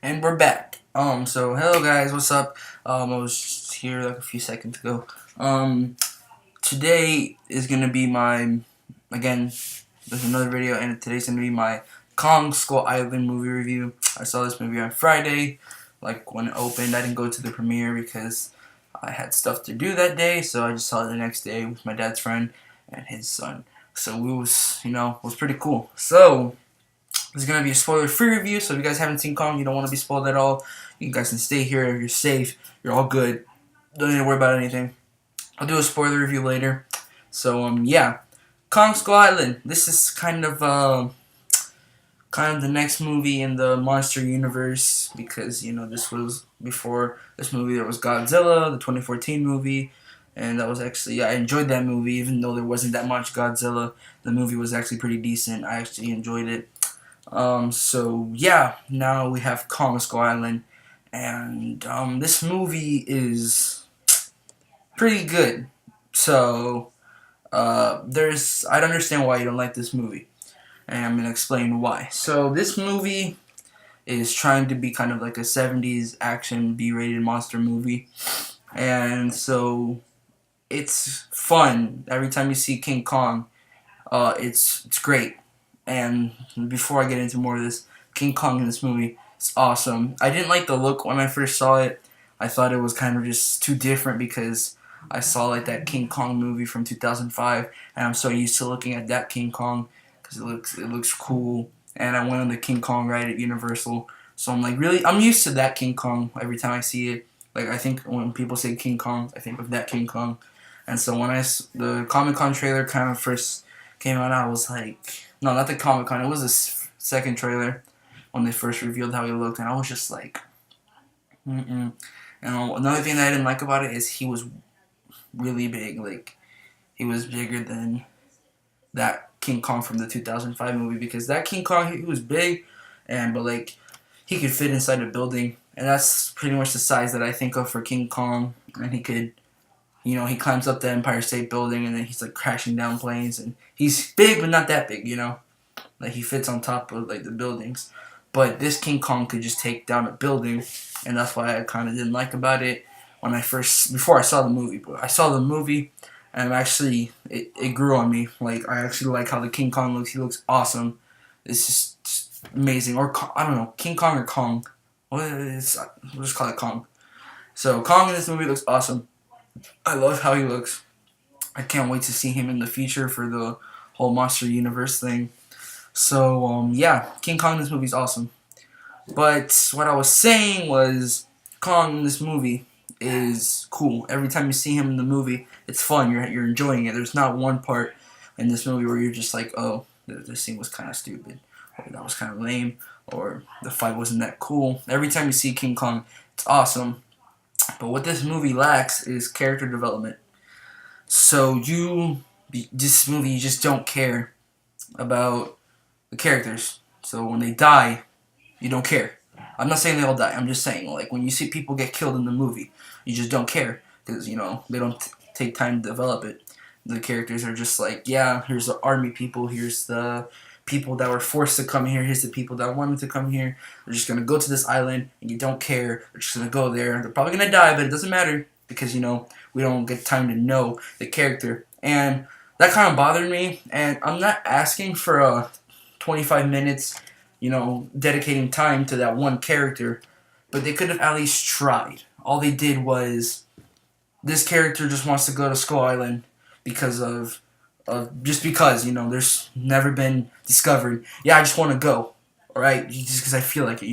And we're back. So hello guys, what's up? I was just here like a few seconds ago. Today is gonna be my, again, there's another video, and today's gonna be my Kong Skull Island movie review. I saw this movie on Friday, like when it opened. I didn't go to the premiere because I had stuff to do that day, so I just saw it the next day with my dad's friend and his son. So it was pretty cool. So this is going to be a spoiler-free review, so if you guys haven't seen Kong, you don't want to be spoiled at all, you guys can stay here, you're safe, you're all good, don't need to worry about anything. I'll do a spoiler review later. So, yeah. Kong Skull Island. This is kind of the next movie in the monster universe, because, this was before this movie. There was Godzilla, the 2014 movie, and that was actually, yeah, I enjoyed that movie, even though there wasn't that much Godzilla. The movie was actually pretty decent. I actually enjoyed it. So yeah, now we have Kong Skull Island, and this movie is pretty good. So I'd understand why you don't like this movie, and I'm gonna explain why. So this movie is trying to be kind of like a 70s action B-rated monster movie, and so it's fun every time you see King Kong. It's great. And before I get into more of this, King Kong in this movie is awesome. I didn't like the look when I first saw it. I thought it was kind of just too different because I saw like that King Kong movie from 2005, and I'm so used to looking at that King Kong because it looks cool. And I went on the King Kong ride at Universal, so I'm like I'm used to that King Kong every time I see it. Like I think when people say King Kong, I think of that King Kong. And so when the Comic Con trailer kind of first came out, I was like, no, not the Comic Con. It was the second trailer when they first revealed how he looked, and I was just like, mm-mm. And another thing that I didn't like about it is he was really big. Like he was bigger than that King Kong from the 2005 movie, because that King Kong, he was big, but like he could fit inside a building, and that's pretty much the size that I think of for King Kong. And he could, he climbs up the Empire State Building, and then he's like crashing down planes, and he's big but not that big, like he fits on top of like the buildings. But this King Kong could just take down a building, and that's why I kind of didn't like about it before I saw the movie. But I saw the movie, and it grew on me. Like I actually like how the King Kong looks. He looks awesome. It's just amazing. Or I don't know, King Kong or Kong. We'll just call it Kong. So Kong in this movie looks awesome. I love how he looks. I can't wait to see him in the future for the whole Monster Universe thing. So, yeah, King Kong in this movie is awesome. But what I was saying was, Kong in this movie is cool. Every time you see him in the movie, it's fun. You're enjoying it. There's not one part in this movie where you're just like, oh, this scene was kind of stupid, or that was kind of lame, or the fight wasn't that cool. Every time you see King Kong, it's awesome. But what this movie lacks is character development. So this movie, you just don't care about the characters. So when they die, you don't care. I'm not saying they all die. I'm just saying, like, when you see people get killed in the movie, you just don't care because they don't take time to develop it. The characters are just like, yeah, here's the army people, here's the people that were forced to come here, here's the people that wanted to come here. They're just gonna go to this island, and you don't care. They're just gonna go there. They're probably gonna die, but it doesn't matter because we don't get time to know the character, and that kind of bothered me. And I'm not asking for a 25 minutes, dedicating time to that one character, but they could have at least tried. All they did was, this character just wants to go to Skull Island because just because, there's never been discovered. Yeah, I just want to go. Alright, just because I feel like it,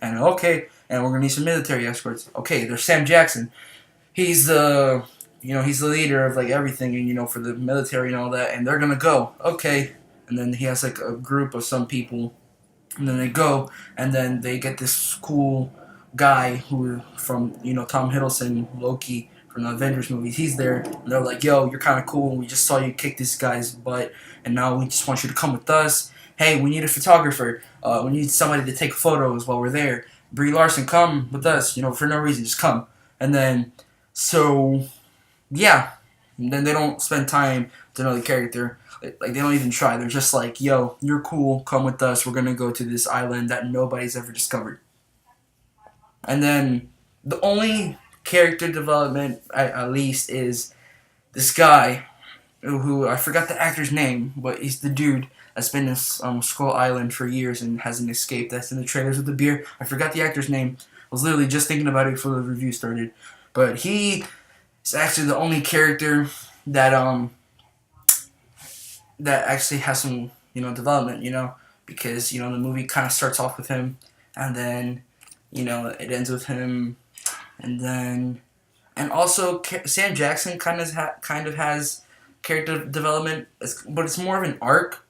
And okay, and we're gonna need some military experts. Okay, there's Sam Jackson. He's he's the leader of like everything, and for the military and all that, and they're gonna go. Okay, and then he has like a group of some people, and then they go, and then they get this cool guy who from Tom Hiddleston, Loki from the Avengers movies. He's there, and they're like, "Yo, you're kind of cool. We just saw you kick this guy's butt, and now we just want you to come with us. Hey, we need a photographer. We need somebody to take photos while we're there. Brie Larson, come with us. For no reason, just come." And then, so yeah, and then they don't spend time to know the character. Like they don't even try. They're just like, "Yo, you're cool. Come with us. We're gonna go to this island that nobody's ever discovered." And then the only character development, at least, is this guy who I forgot the actor's name, but he's the dude that's been in Skull Island for years and hasn't escaped. That's in the trailers with the beer. I forgot the actor's name. I was literally just thinking about it before the review started. But he is actually the only character that that actually has some development. Because the movie kind of starts off with him, and then it ends with him, and then and also Sam Jackson kind of has character development, but it's more of an arc,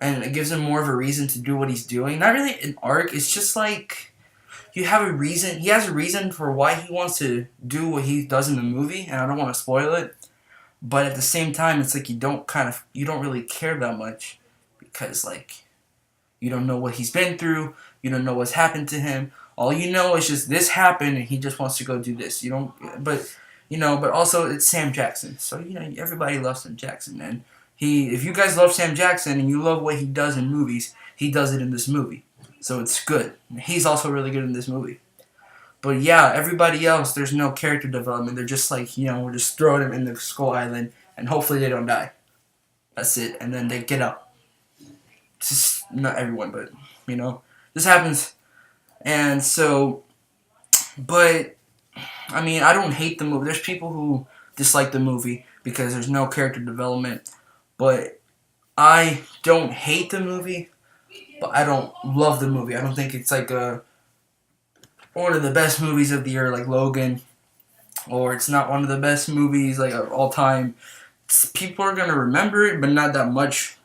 and it gives him more of a reason to do what he's doing. Not really an arc. It's just like you have a reason. He has a reason for why he wants to do what he does in the movie, and I don't want to spoil it. But at the same time, it's like you don't really care that much because like you don't know what he's been through. You don't know what's happened to him. All you know is just this happened, and he just wants to go do this. You don't, but also it's Sam Jackson. So everybody loves Sam Jackson, and if you guys love Sam Jackson and you love what he does in movies, he does it in this movie. So it's good. He's also really good in this movie. But yeah, everybody else, there's no character development. They're just like, we're just throwing them in the Skull Island, and hopefully they don't die. That's it, and then they get out. It's just not everyone, but this happens. And so, but I mean, I don't hate the movie. There's people who dislike the movie because there's no character development, but I don't hate the movie, but I don't love the movie. I don't think it's like one of the best movies of the year, like Logan, or it's not one of the best movies like of all time. People are gonna remember it, but not that much.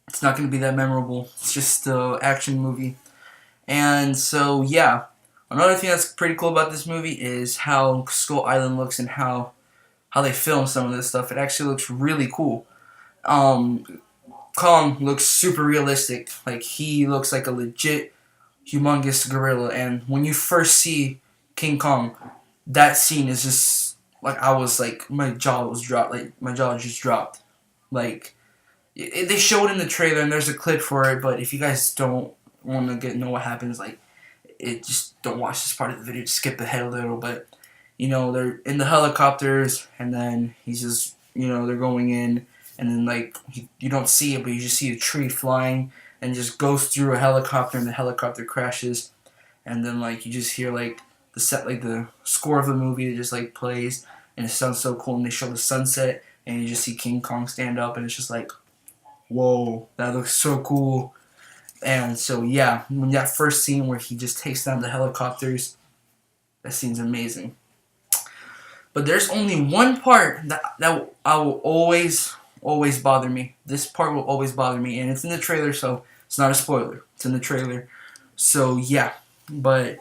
It's not gonna be that memorable. It's just an action movie. And so, yeah, another thing that's pretty cool about this movie is how Skull Island looks and how they film some of this stuff. It actually looks really cool. Kong looks super realistic. Like, he looks like a legit humongous gorilla. And when you first see King Kong, that scene is just, like, I was like, my jaw was dropped. Like, my jaw just dropped. Like, they show it in the trailer, and there's a clip for it, but if you guys don't want to know what happens, like, just don't watch this part of the video, just skip ahead a little. But they're in the helicopters, and then he's just they're going in, and then like you don't see it, but you just see a tree flying and just goes through a helicopter, and the helicopter crashes, and then like you just hear like the score of the movie that just like plays, and it sounds so cool, and they show the sunset, and you just see King Kong stand up, and it's just like, whoa, that looks so cool. And so, yeah, when that first scene where he just takes down the helicopters, that scene's amazing. But there's only one part that I will always bother me. This part will always bother me, and it's in the trailer, so it's not a spoiler. It's in the trailer. So, yeah. But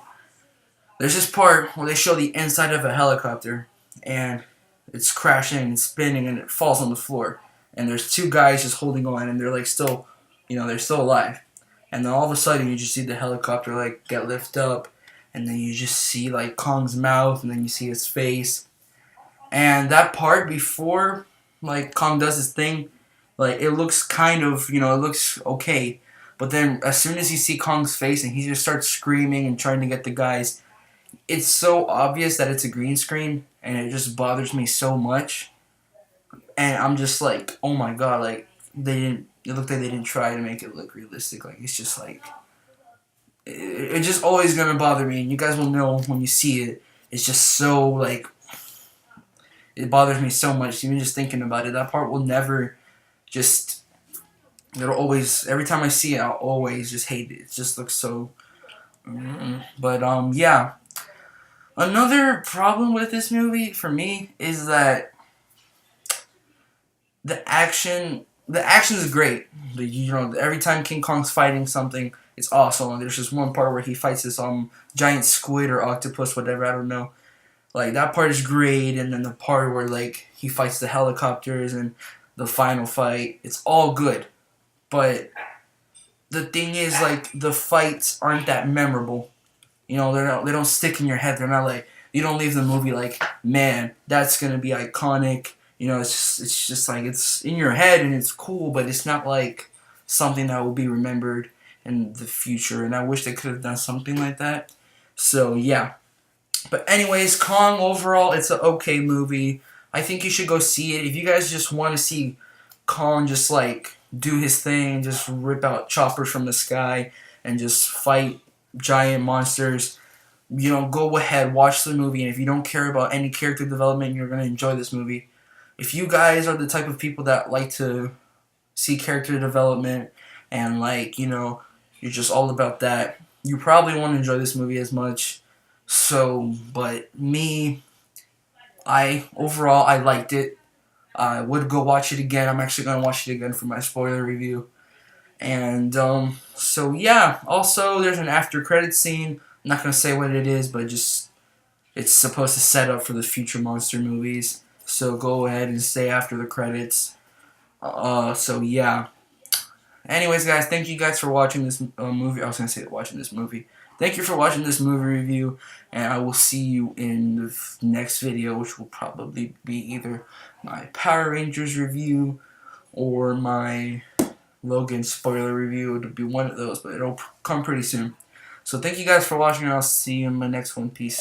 there's this part where they show the inside of a helicopter, and it's crashing and spinning, and it falls on the floor. And there's two guys just holding on, and they're like still, they're still alive. And then all of a sudden, you just see the helicopter, like, get lifted up. And then you just see, like, Kong's mouth. And then you see his face. And that part before, like, Kong does his thing, like, it looks kind of, it looks okay. But then as soon as you see Kong's face and he just starts screaming and trying to get the guys, it's so obvious that it's a green screen. And it just bothers me so much. And I'm just like, oh my god, like, it looked like they didn't try to make it look realistic. Like, it's just like, it's just always gonna bother me. And you guys will know when you see it. It's just so, like, it bothers me so much. Even just thinking about it. That part will never just, it'll always, every time I see it, I'll always just hate it. It just looks so, But, yeah. Another problem with this movie, for me, is that the action is great. Every time King Kong's fighting something, it's awesome. And there's just one part where he fights this giant squid or octopus, whatever, I don't know. Like, that part is great, and then the part where like he fights the helicopters and the final fight, it's all good. But the thing is, like, the fights aren't that memorable. They don't stick in your head. They're not like, you don't leave the movie like, man, that's gonna be iconic. It's just like, it's in your head and it's cool, but it's not like something that will be remembered in the future. And I wish they could have done something like that. So yeah. But anyways, Kong overall, it's an okay movie. I think you should go see it. If you guys just want to see Kong just like do his thing, just rip out choppers from the sky and just fight giant monsters, go ahead, watch the movie. And if you don't care about any character development, you're going to enjoy this movie. If you guys are the type of people that like to see character development and you're just all about that, you probably won't enjoy this movie as much. So, but me, I liked it. I would go watch it again. I'm actually gonna watch it again for my spoiler review. And so yeah. Also, there's an after credit scene. I'm not gonna say what it is, but just it's supposed to set up for the future monster movies. So go ahead and stay after the credits. So yeah. Anyways, guys, thank you guys for watching this movie. I was gonna say watching this movie. Thank you for watching this movie review, and I will see you in the next video, which will probably be either my Power Rangers review or my Logan spoiler review. It'll be one of those, but it'll come pretty soon. So thank you guys for watching, and I'll see you in my next one. Peace.